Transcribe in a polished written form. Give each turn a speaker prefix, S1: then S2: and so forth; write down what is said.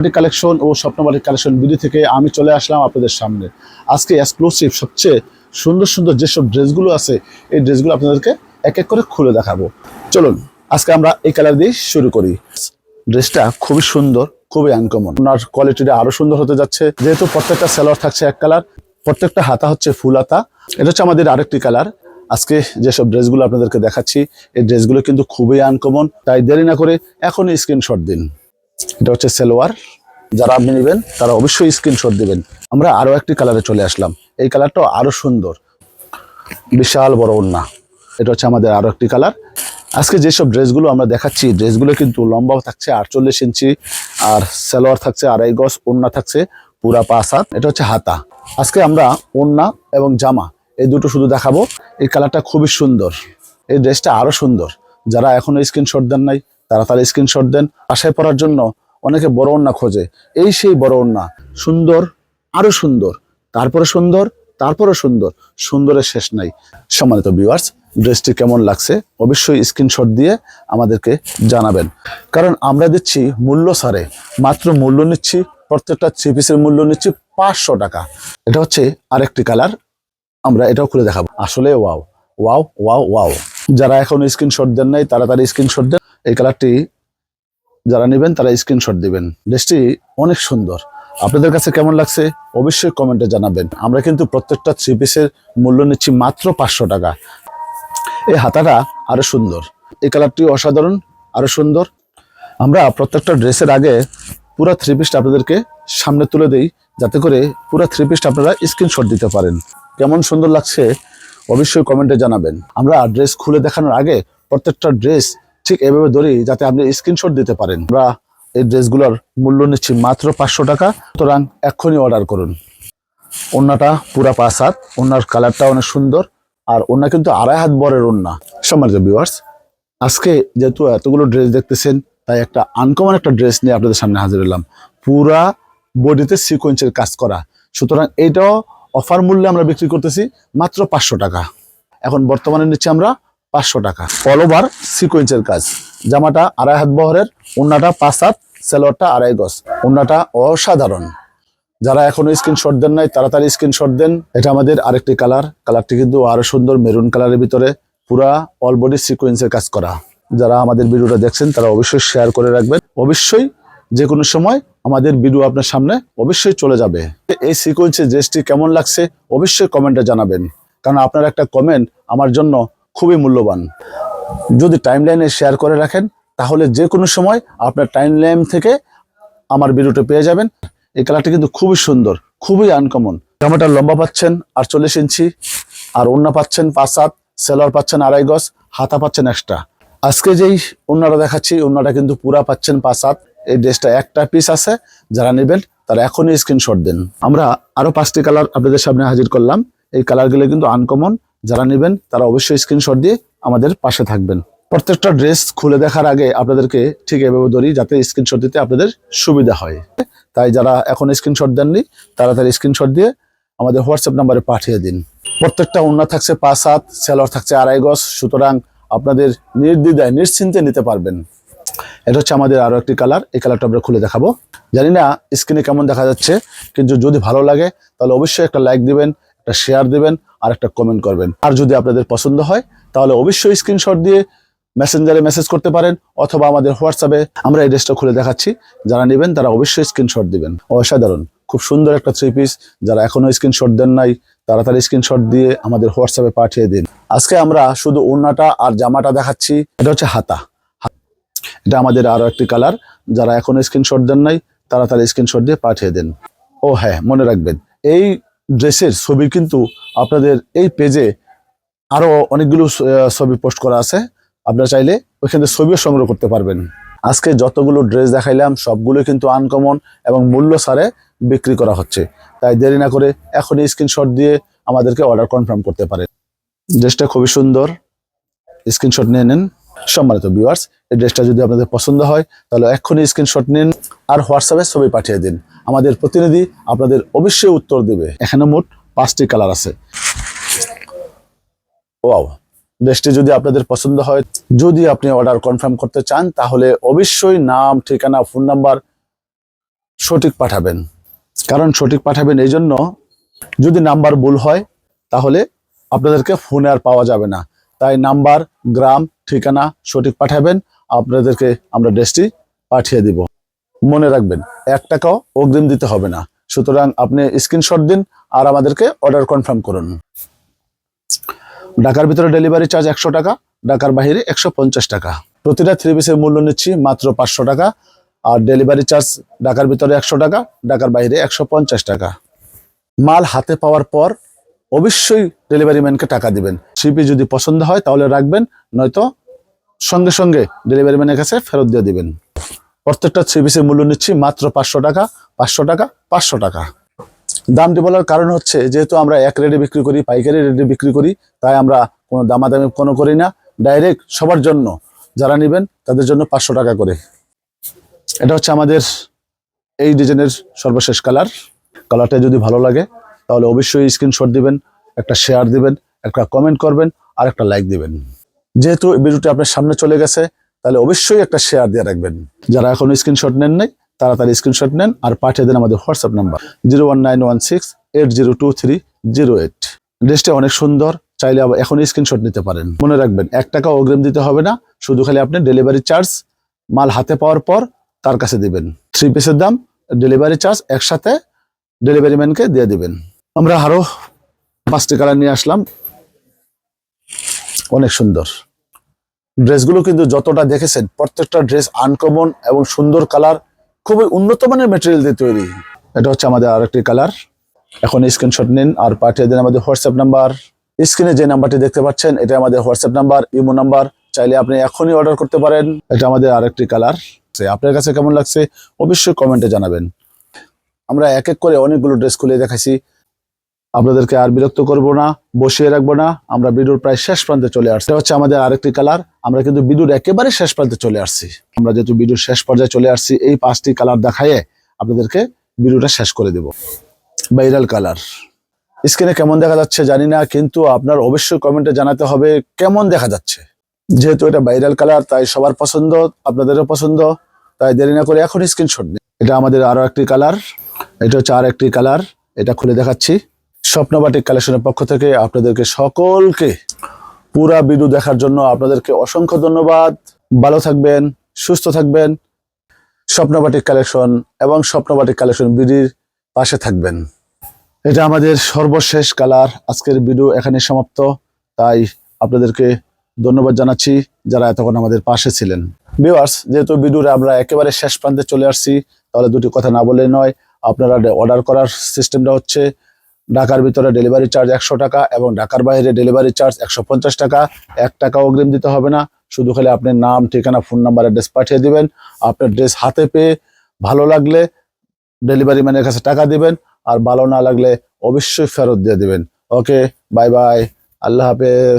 S1: Collection ও স্বপ্নবাড়ির collection video থেকে আমি চলে আসলাম আপনাদের সামনে। আজকে এক্সক্লুসিভ সবচেয়ে সুন্দর সুন্দর যেসব ড্রেসগুলো আছে এই ড্রেসগুলো আপনাদেরকে এক এক করে খুলে দেখাবো। চলুন আজকে আমরা এই কালার দিয়ে শুরু করি। ড্রেসটা খুবই সুন্দর, খুবই আনকমন। ওনার কোয়ালিটিটা আরো সুন্দর হতে যাচ্ছে, যেহেতু প্রত্যেকটা সালোয়ার থাকছে এক কালার, প্রত্যেকটা হাতা হচ্ছে ফুল হাতা। এটা হচ্ছে আমাদের আরেকটি কালার। আজকে যেসব ড্রেসগুলো আপনাদেরকে দেখাচ্ছি এই ড্রেসগুলো কিন্তু খুবই আনকমন, তাই দেরি না করে এখনই স্ক্রিনশট দিন। এটা হচ্ছে সালোয়ার, যারা আপনি নেবেন তারা অবশ্যই স্ক্রিনশট দিবেন। আমরা আরো একটি কালারে চলে আসলাম, এই কালারটাও আরো সুন্দর, বিশাল বড় ওড়না। এটা হচ্ছে আমাদের আরো একটি কালার। আজকে যেসব ড্রেসগুলো আমরা দেখাচ্ছি ড্রেসগুলো কিন্তু লম্বাও থাকছে 48 ইঞ্চি, আর সালোয়ার থাকছে 2.5 গজ, ওড়না থাকছে পুরা 5 হাত। এটা হচ্ছে হাতা। আজকে আমরা ওড়না এবং জামা এই দুটো শুধু দেখাবো। এই কালারটা খুবই সুন্দর, এই ড্রেসটা আরো সুন্দর। যারা এখনো স্ক্রিনশট দেন নাই তারা স্ক্রিনশট দেন। আশায় পড়ার জন্য অনেকে বড় ওড়না খোঁজে, এই সেই বড় ওড়না, সুন্দর, আরো সুন্দর, তারপরে সুন্দর, তারপরে সুন্দর, সুন্দরের শেষ নাই। সম্মানিত ভিউয়ার্স, ড্রেসটি কেমন লাগছে অবশ্যই স্ক্রিনশট দিয়ে আমাদেরকে জানাবেন, কারণ আমরা দিচ্ছি মূল্য ছাড়ে। মাত্র মূল্য নিচ্ছি, প্রত্যেকটা থ্রি পিসের মূল্য নিচ্ছি 500 টাকা। এটা হচ্ছে আরেকটি কালার, আমরা এটাও খুলে দেখাবো। আসলে ওয়াও ওয়াও ওয়াও ওয়াও। যারা এখন স্ক্রিনশট দেন নাই তারা স্ক্রিনশট দেন। এই কালারটি যারা নেবেন তারা স্ক্রিনশট দিবেন। ড্রেসটি অনেক সুন্দর, আপনাদের কাছে কেমন লাগছে অবশ্যই কমেন্টে জানাবেন। আমরা কিন্তু প্রত্যেকটা থ্রি পিসের মূল্য নিচ্ছি মাত্র 500 টাকা। এই হাতাটা আরো সুন্দর, এই কালারটি অসাধারণ, আরো সুন্দর। আমরা প্রত্যেকটা ড্রেসের আগে পুরো থ্রি পিসটা আপনাদেরকে সামনে তুলে দেই, যাতে করে পুরো থ্রি পিসটা আপনারা স্ক্রিনশট দিতে পারেন। কেমন সুন্দর লাগছে অবশ্যই কমেন্টে জানাবেন। আমরা ড্রেস খুলে দেখানোর আগে প্রত্যেকটা ড্রেস ঠিক এভাবে ধরি যাতে আপনি স্ক্রিনশট দিতে পারেন। আমরা এই ড্রেসগুলোর মূল্য নিচ্ছি মাত্র 500 টাকা, সুতরাং এক্ষুনি অর্ডার করুন। ওড়নাটা পুরা 5 হাত, ওড়নার কালারটা অনেক সুন্দর, আর ওড়না কিন্তু 2.5 হাত বরের ওড়না। সম্মানিত ভিউয়ার্স, আজকে যেহেতু এতগুলো ড্রেস দেখতেছেন তাই একটা আনকমন একটা ড্রেস নিয়ে আপনাদের সামনে হাজির হলাম। পুরা বডিতে সিকোয়েন্সের কাজ করা, সুতরাং এইটাও অফার মূল্যে আমরা বিক্রি করতেছি মাত্র 500 টাকা। এখন বর্তমানে নিচ্ছি আমরা 500 টাকা। অল ওভার সিকোয়েন্সের কাজ, জামাটা 2.5 হাত বহরের, ওড়নাটা 5 হাত, সালোয়ারটা 2.5 গজ। ওড়নাটা অসাধারণ। যারা এখনো স্ক্রিনশট দেন নাই তারা স্ক্রিনশট দেন। এটা আমাদের আরেকটি কালার, কালারটি কিন্তু আরো সুন্দর, মেরুন কালারের ভিতরে পুরা অল বডি সিকোয়েন্সের কাজ করা। যারা আমাদের ভিডিওটা দেখছেন তারা অবশ্যই শেয়ার করে রাখবেন। অবশ্যই যে কোনো সময় আমাদের ভিডিও আপনার সামনে অবশ্যই চলে যাবে। এই সিকোয়েন্সের ড্রেসটি কেমন লাগছে অবশ্যই কমেন্টে জানাবেন, কারণ আপনার একটা কমেন্ট আমার জন্য খুবই মূল্যবান। যদি টাইমলাইনে শেয়ার করে রাখেন তাহলে যে কোনো সময় আপনার টাইমলাইন থেকে আমার ভিডিওটা পেয়ে যাবেন। এই কালারটি কিন্তু খুবই সুন্দর, খুবই আনকমন। জামাটা লম্বা পাচ্ছেন 48 ইঞ্চি, আর ওড়না পাচ্ছেন 5 হাত, সালোয়ার পাচ্ছেন 2.5 গজ, হাতা পাচ্ছেন এক্সট্রা। আজকে যেই ওড়নাটা দেখাচ্ছি ওড়নাটা কিন্তু পুরা পাচ্ছেন 5 হাত। এই ড্রেসটা একটা পিস আছে, যারা নেবেন তারা এখনই স্ক্রিনশট দেন। আমরা আরো 5টি কালার আপনাদের সামনে হাজির করলাম। এই কালারগুলো কিন্তু আনকমন, যারা নেবেন তারা অবশ্যই স্ক্রিনশট দিয়ে আমাদের পাশে থাকবেন। প্রত্যেকটা ড্রেস খুলে দেখার আগে আপনাদেরকে ঠিক এভাবে ধরি যাতে স্ক্রিনশট দিতে আপনাদের সুবিধা হয়। তাই যারা এখন স্ক্রিনশট দেননি তারা স্ক্রিনশট দিয়ে আমাদের হোয়াটসঅ্যাপ নাম্বারে পাঠিয়ে দিন। প্রত্যেকটা ওড়না থাকছে 5 হাত, সালোয়ার থাকছে 2.5 গজ, সুতরাং আপনাদের নির্দ্বিধায় নিশ্চিন্তে নিতে পারবেন। এটা হচ্ছে আমাদের আরো একটি কালার, এই কালারটা আমরা খুলে দেখাবো। জানি না স্ক্রিনে কেমন দেখা যাচ্ছে, কিন্তু যদি ভালো লাগে তাহলে অবশ্যই একটা লাইক দিবেন, একটা শেয়ার দিবেন, আর একটা কমেন্ট করবেন। আর যদি আপনাদের পছন্দ হয় তাহলে অবশ্যই স্ক্রিনশট দিয়ে মেসেঞ্জারে মেসেজ করতে পারেন, অথবা আমাদের হোয়াটসঅ্যাপে। আমরা এই ড্রেসটা খুলে দেখাচ্ছি, যারা নেবেন তারা অবশ্যই স্ক্রিনশট দিবেন। অসাধারণ, খুব সুন্দর একটা থ্রি পিস। যারা এখনো স্ক্রিনশট দেন নাই তারা স্ক্রিনশট দিয়ে আমাদের হোয়াটসঅ্যাপে পাঠিয়ে দিন। আজকে আমরা শুধু ওড়নাটা আর জামাটা দেখাচ্ছি। এটা হচ্ছে হাতা। এটা আমাদের আরো একটি কালার, যারা এখনো স্ক্রিনশট দেন নাই তারা স্ক্রিনশট দিয়ে পাঠিয়ে দেন। ও হ্যাঁ, মনে রাখবেন এই ড্রেসের ছবি কিন্তু আপনাদের এই পেজে আরো অনেকগুলো ছবি পোস্ট করা আছে, আপনারা চাইলে ওইখানে ছবিও সংগ্রহ করতে পারবেন। আজকে যতগুলো ড্রেস দেখাইলাম সবগুলো কিন্তু আনকমন এবং মূল্য ছাড়ে বিক্রি করা হচ্ছে, তাই দেরি না করে এখনই স্ক্রিনশট দিয়ে আমাদেরকে অর্ডার কনফার্ম করতে পারেন। ড্রেসটা খুবই সুন্দর, স্ক্রিনশট নিয়ে নেন। সম্মানিত ভিউয়ার্স, এই ড্রেসটা যদি আপনাদের পছন্দ হয় তাহলে এক্ষুনি স্ক্রিনশট নিন আর হোয়াটসঅ্যাপে ছবি পাঠিয়ে দিন। আমাদের প্রতিনিধি আপনাদের অবশ্যই উত্তর দেবে। এখানে মোট 5টি কালার আছে। ওয়াও, ড্রেসটি যদি আপনাদের পছন্দ হয়, যদি আপনি অর্ডার কনফার্ম করতে চান তাহলে অবশ্যই নাম, ঠিকানা, ফোন নাম্বার সঠিক পাঠাবেন। কারণ সঠিক পাঠাবেন এই জন্য, যদি নাম্বার ভুল হয় তাহলে আপনাদেরকে ফোনে আর পাওয়া যাবে না। তাই নাম্বার, গ্রাম, ঠিকানা সঠিক পাঠাবেন, আপনাদেরকে আমরা ড্রেসটি পাঠিয়ে দিব। মনে রাখবেন 1 টাকাও অগ্রিম দিতে হবে না। সুতরাং আপনি স্ক্রিনশট দিন আর আমাদেরকে অর্ডার কনফার্ম করুন। ঢাকার ভিতরে ডেলিভারি চার্জ 100 টাকা, ঢাকার বাইরে 150 টাকা। প্রতিটা 3 পিসের মূল্য নিচ্ছি মাত্র 500 টাকা, আর ডেলিভারি চার্জ ঢাকার ভিতরে 100 টাকা, ঢাকার বাইরে 150 টাকা। মাল হাতে পাওয়ার পর অবশ্যই ডেলিভারি ম্যানকে টাকা দিবেন। 3 পিস যদি পছন্দ হয় তাহলে রাখবেন, নয়তো সঙ্গে সঙ্গে ডেলিভারি ম্যানের কাছে ফেরত দিয়ে দিবেন। প্রত্যেকটা 3 পিসের মূল্য নিচ্ছি মাত্র 500 টাকা, 500 টাকা, 500 টাকা। দামটি বলার কারণ হচ্ছে, যেহেতু আমরা এক রেটে বিক্রি করি, পাইকারি রেটে বিক্রি করি, তাই আমরা কোনো দামাদামি কোনো করি না। ডাইরেক্ট সবার জন্য, যারা নেবেন তাদের জন্য 500 টাকা করে। এটা হচ্ছে আমাদের এই ডিজাইনের সর্বশেষ কালার। কালারটা যদি ভালো লাগে তাহলে অবশ্যই স্ক্রিনশট দিবেন, একটা শেয়ার দিবেন, একটা কমেন্ট করবেন আর একটা লাইক দিবেন। যেহেতু ভিডিওটি আপনার সামনে চলে গেছে, তাহলে অবশ্যই একটা শেয়ার দিয়ে রাখবেন। যারা এখনো স্ক্রিনশট নেন নাই, তাড়াতাড়ি স্ক্রিনশট নেন আর পাঠিয়ে দেন আমাদের হোয়াটসঅ্যাপ নাম্বার 01916802308। ড্রেসটা অনেক সুন্দর, চাইলে এখন স্ক্রিনশট নিতে পারেন। মনে রাখবেন 1 টাকা অগ্রিম দিতে হবে না, শুধু খালি আপনি ডেলিভারি চার্জ মাল হাতে পাওয়ার পর তার কাছে দিবেন। 3 পিসের দাম, ডেলিভারি চার্জ একসাথে ডেলিভারি ম্যানকে দিয়ে দিবেন। আমরা আরো 5টি কালার নিয়ে আসলাম, অনেক সুন্দর ড্রেসগুলো। কিন্তু যতটা দেখেছেন প্রত্যেকটা ড্রেস আনকমন এবং সুন্দর কালার, খুবই উন্নত মানের মেটেরিয়াল দিয়ে তৈরি। এটা হচ্ছে আমাদের আরেকটি কালার। এখন স্ক্রিনশট নিন আর পাঠিয়ে দিন আমাদের হোয়াটসঅ্যাপ নাম্বার। স্ক্রিনে যে নাম্বারটি দেখতে পাচ্ছেন এটা আমাদের হোয়াটসঅ্যাপ নাম্বার, ইমো নাম্বার। চাইলে আপনি এখনই অর্ডার করতে পারেন। এটা আমাদের আরেকটি কালার। আপনার কাছে কেমন লাগছে অবশ্যই কমেন্টে জানাবেন। আমরা এক এক করে অনেকগুলো ড্রেস খুলে দেখাইছি, আপনাদেরকে আর বিরক্ত করব না, বসিয়ে রাখবো না। আমরা ভিডিওর প্রায় শেষ প্রান্তে চলে আসছি। এটা হচ্ছে আমাদের আরেকটি কালার। আমরা কিন্তু ভিডিওর একেবারে শেষ প্রান্তে চলে আসছি। আমরা যেহেতু ভিডিওর শেষ পর্যায়ে চলে আসছি, এই 5টি কালার দেখাইয়ে আপনাদেরকে ভিডিওটা শেষ করে দেব। Viral colour. স্ক্রিনে কেমন দেখা যাচ্ছে জানি না, কিন্তু আপনার অবশ্যই কমেন্টে জানাতে হবে কেমন দেখা যাচ্ছে। যেহেতু এটা ভাইরাল কালার, তাই সবার পছন্দ, আপনাদেরও পছন্দ, তাই দেরি না করে এখন স্ক্রিনশট নিন। এটা আমাদের আরো একটি কালার। এটা হচ্ছে আর একটি কালার, এটা খুলে দেখাচ্ছি। স্বপ্নবাটিক কালেকশনের পক্ষ থেকে আপনাদেরকে সকলকে পুরা ভিডিও দেখার জন্য আপনাদেরকে অসংখ্য ধন্যবাদ। ভালো থাকবেন, সুস্থ থাকবেন। স্বপ্নবাটিক কালেকশন এবং স্বপ্নবাটিক কালেকশন বিডির পাশে থাকবেন। এটা আমাদের সর্বশেষ কালার। আজকের ভিডিও এখানে সমাপ্ত। তাই আপনাদেরকে ধন্যবাদ জানাচ্ছি যারা এতক্ষণ আমাদের পাশে ছিলেন। ভিউয়ার্স, যেহেতু ভিডিওর আমরা একেবারে শেষ প্রান্তে চলে আসছি, তাহলে দুটি কথা না বললেই নয়। আপনারা অর্ডার করার সিস্টেমটা হচ্ছে, ঢাকার ভিতরে ডেলিভারি চার্জ 100 টাকা এবং ঢাকার বাইরে ডেলিভারি চার্জ 150 টাকা। 1 টাকা অগ্রিম দিতে হবে না, শুধু খালি আপনার নাম, ঠিকানা, ফোন নাম্বার, অ্যাড্রেস পাঠিয়ে দিবেন। আপনার ড্রেস হাতে পেয়ে ভালো লাগলে ডেলিভারি ম্যানের কাছে টাকা দিবেন, আর ভালো না লাগলে অবশ্যই ফেরত দিয়ে দিবেন। ওকে, বাই বাই, আল্লাহ হাফেজ।